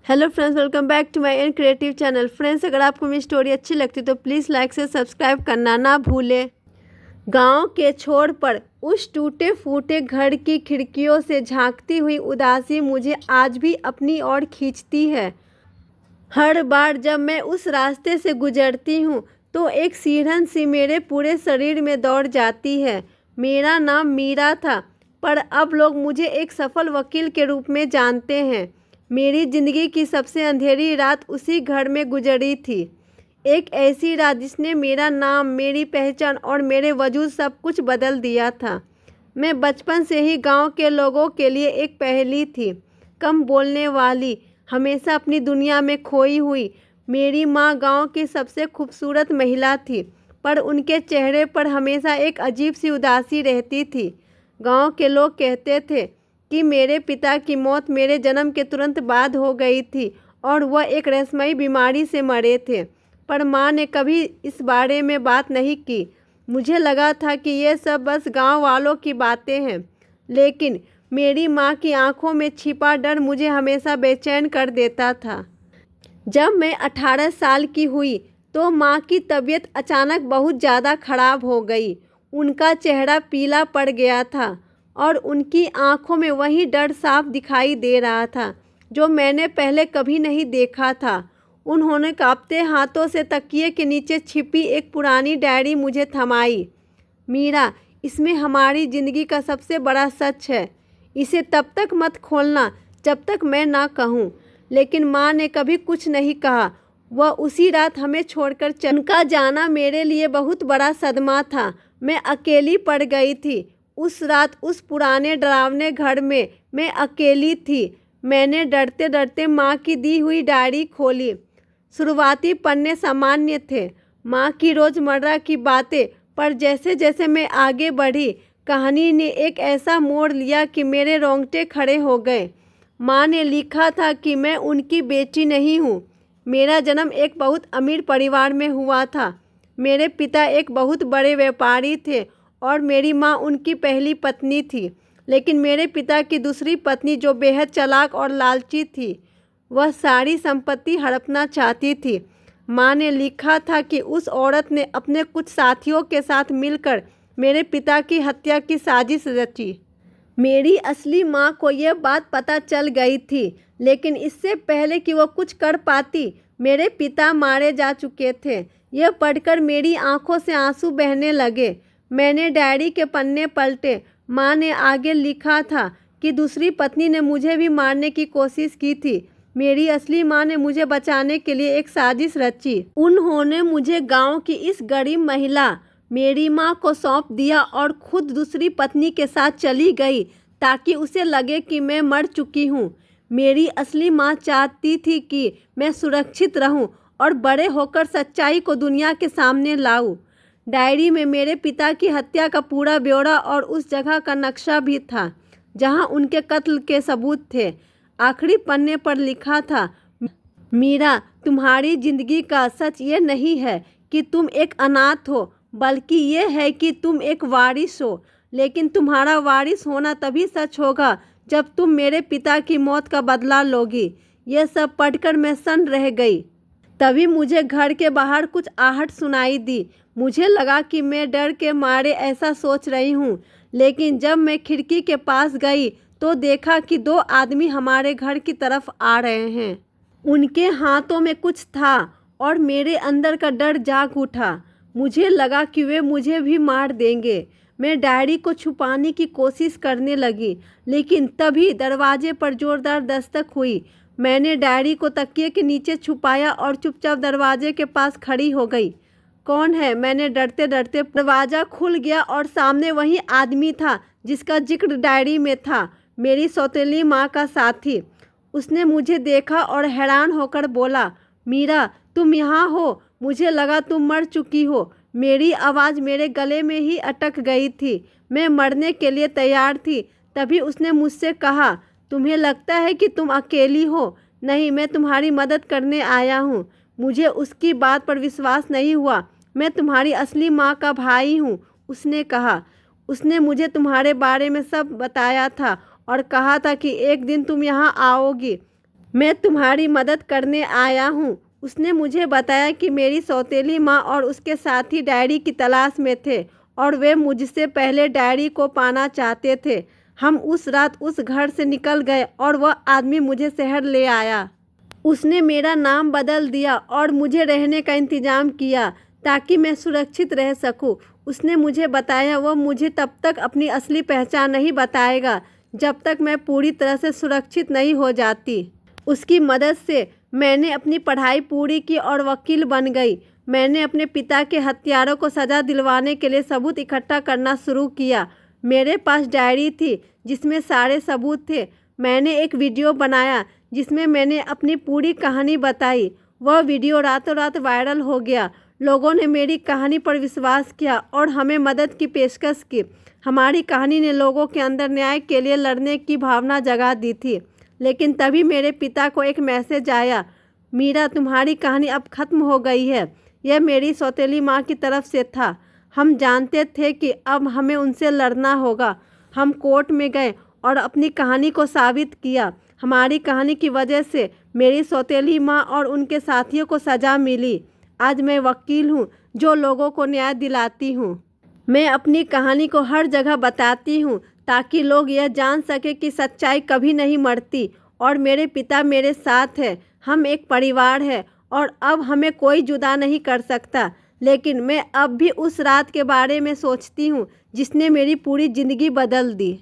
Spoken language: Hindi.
Hello friends, welcome back to my an creative channel. Friends, अगर आपको मेरी स्टोरी अच्छी लगती है तो प्लीज़ लाइक से सब्सक्राइब करना ना भूलें। गांव के छोर पर उस टूटे फूटे घर की खिड़कियों से झांकती हुई उदासी मुझे आज भी अपनी ओर खींचती है। हर बार जब मैं उस रास्ते से गुजरती हूँ तो एक सिरहन सी मेरे पूरे शरीर में दौड़ जाती है। मेरा नाम मीरा था, पर अब लोग मुझे एक सफल वकील के रूप में जानते हैं। मेरी ज़िंदगी की सबसे अंधेरी रात उसी घर में गुजरी थी। एक ऐसी रात जिसने मेरा नाम, मेरी पहचान और मेरे वजूद सब कुछ बदल दिया था। मैं बचपन से ही गांव के लोगों के लिए एक पहेली थी, कम बोलने वाली, हमेशा अपनी दुनिया में खोई हुई। मेरी माँ गांव की सबसे खूबसूरत महिला थी, पर उनके चेहरे पर हमेशा एक अजीब सी उदासी रहती थी। गांव के लोग कहते थे कि मेरे पिता की मौत मेरे जन्म के तुरंत बाद हो गई थी और वह एक रहस्यमयी बीमारी से मरे थे, पर माँ ने कभी इस बारे में बात नहीं की। मुझे लगा था कि ये सब बस गांव वालों की बातें हैं, लेकिन मेरी माँ की आंखों में छिपा डर मुझे हमेशा बेचैन कर देता था। जब मैं 18 साल की हुई तो माँ की तबीयत अचानक बहुत ज़्यादा खराब हो गई। उनका चेहरा पीला पड़ गया था और उनकी आंखों में वही डर साफ दिखाई दे रहा था जो मैंने पहले कभी नहीं देखा था। उन्होंने कांपते हाथों से तकिए के नीचे छिपी एक पुरानी डायरी मुझे थमाई। मीरा, इसमें हमारी ज़िंदगी का सबसे बड़ा सच है। इसे तब तक मत खोलना जब तक मैं ना कहूँ। लेकिन माँ ने कभी कुछ नहीं कहा। वह उसी रात हमें छोड़कर उनका जाना मेरे लिए बहुत बड़ा सदमा था। मैं अकेली पड़ गई थी। उस रात उस पुराने डरावने घर में मैं अकेली थी। मैंने डरते डरते माँ की दी हुई डायरी खोली। शुरुआती पन्ने सामान्य थे, माँ की रोज़मर्रा की बातें, पर जैसे जैसे मैं आगे बढ़ी कहानी ने एक ऐसा मोड़ लिया कि मेरे रोंगटे खड़े हो गए। माँ ने लिखा था कि मैं उनकी बेटी नहीं हूँ। मेरा जन्म एक बहुत अमीर परिवार में हुआ था। मेरे पिता एक बहुत बड़े व्यापारी थे और मेरी माँ उनकी पहली पत्नी थी। लेकिन मेरे पिता की दूसरी पत्नी, जो बेहद चालाक और लालची थी, वह सारी संपत्ति हड़पना चाहती थी। माँ ने लिखा था कि उस औरत ने अपने कुछ साथियों के साथ मिलकर मेरे पिता की हत्या की साजिश रची। मेरी असली माँ को यह बात पता चल गई थी, लेकिन इससे पहले कि वह कुछ कर पाती, मेरे पिता मारे जा चुके थे। यह पढ़कर मेरी आंखों से आंसू बहने लगे। मैंने डायरी के पन्ने पलटे। माँ ने आगे लिखा था कि दूसरी पत्नी ने मुझे भी मारने की कोशिश की थी। मेरी असली माँ ने मुझे बचाने के लिए एक साजिश रची। उन्होंने मुझे गांव की इस गरीब महिला, मेरी माँ को सौंप दिया और खुद दूसरी पत्नी के साथ चली गई ताकि उसे लगे कि मैं मर चुकी हूँ। मेरी असली माँ चाहती थी कि मैं सुरक्षित रहूँ और बड़े होकर सच्चाई को दुनिया के सामने लाऊं। डायरी में मेरे पिता की हत्या का पूरा ब्यौरा और उस जगह का नक्शा भी था जहाँ उनके कत्ल के सबूत थे। आखिरी पन्ने पर लिखा था, मीरा, तुम्हारी जिंदगी का सच ये नहीं है कि तुम एक अनाथ हो, बल्कि ये है कि तुम एक वारिस हो। लेकिन तुम्हारा वारिस होना तभी सच होगा जब तुम मेरे पिता की मौत का बदला लोगी। यह सब पढ़कर मैं सन्न रह गई। तभी मुझे घर के बाहर कुछ आहट सुनाई दी। मुझे लगा कि मैं डर के मारे ऐसा सोच रही हूँ, लेकिन जब मैं खिड़की के पास गई तो देखा कि दो आदमी हमारे घर की तरफ आ रहे हैं। उनके हाथों में कुछ था और मेरे अंदर का डर जाग उठा। मुझे लगा कि वे मुझे भी मार देंगे। मैं डायरी को छुपाने की कोशिश करने लगी, लेकिन तभी दरवाजे पर जोरदार दस्तक हुई। मैंने डायरी को तकिए के नीचे छुपाया और चुपचाप दरवाजे के पास खड़ी हो गई। कौन है? मैंने डरते डरते। दरवाज़ा खुल गया और सामने वही आदमी था जिसका जिक्र डायरी में था, मेरी सौतेली माँ का साथी। उसने मुझे देखा और हैरान होकर बोला, मीरा, तुम यहाँ हो? मुझे लगा तुम मर चुकी हो। मेरी आवाज़ मेरे गले में ही अटक गई थी। मैं मरने के लिए तैयार थी। तभी उसने मुझसे कहा, तुम्हें लगता है कि तुम अकेली हो? नहीं, मैं तुम्हारी मदद करने आया हूँ। मुझे उसकी बात पर विश्वास नहीं हुआ। मैं तुम्हारी असली माँ का भाई हूँ, उसने कहा। उसने मुझे तुम्हारे बारे में सब बताया था और कहा था कि एक दिन तुम यहाँ आओगी। मैं तुम्हारी मदद करने आया हूँ। उसने मुझे बताया कि मेरी सौतेली माँ और उसके साथी डायरी की तलाश में थे और वे मुझसे पहले डायरी को पाना चाहते थे। हम उस रात उस घर से निकल गए और वह आदमी मुझे शहर ले आया। उसने मेरा नाम बदल दिया और मुझे रहने का इंतज़ाम किया ताकि मैं सुरक्षित रह सकूं। उसने मुझे बताया वह मुझे तब तक अपनी असली पहचान नहीं बताएगा जब तक मैं पूरी तरह से सुरक्षित नहीं हो जाती। उसकी मदद से मैंने अपनी पढ़ाई पूरी की और वकील बन गई। मैंने अपने पिता के हत्यारों को सज़ा दिलवाने के लिए सबूत इकट्ठा करना शुरू किया। मेरे पास डायरी थी जिसमें सारे सबूत थे। मैंने एक वीडियो बनाया जिसमें मैंने अपनी पूरी कहानी बताई। वह वीडियो रातों रात वायरल हो गया। लोगों ने मेरी कहानी पर विश्वास किया और हमें मदद की पेशकश की। हमारी कहानी ने लोगों के अंदर न्याय के लिए लड़ने की भावना जगा दी थी। लेकिन तभी मेरे पिता को एक मैसेज आया, मीरा तुम्हारी कहानी अब ख़त्म हो गई है। यह मेरी सौतेली माँ की तरफ से था। हम जानते थे कि अब हमें उनसे लड़ना होगा। हम कोर्ट में गए और अपनी कहानी को साबित किया। हमारी कहानी की वजह से मेरी सौतेली माँ और उनके साथियों को सज़ा मिली। आज मैं वकील हूँ जो लोगों को न्याय दिलाती हूँ। मैं अपनी कहानी को हर जगह बताती हूँ ताकि लोग यह जान सके कि सच्चाई कभी नहीं मरती और मेरे पिता मेरे साथ है। हम एक परिवार है और अब हमें कोई जुदा नहीं कर सकता। लेकिन मैं अब भी उस रात के बारे में सोचती हूँ जिसने मेरी पूरी ज़िंदगी बदल दी।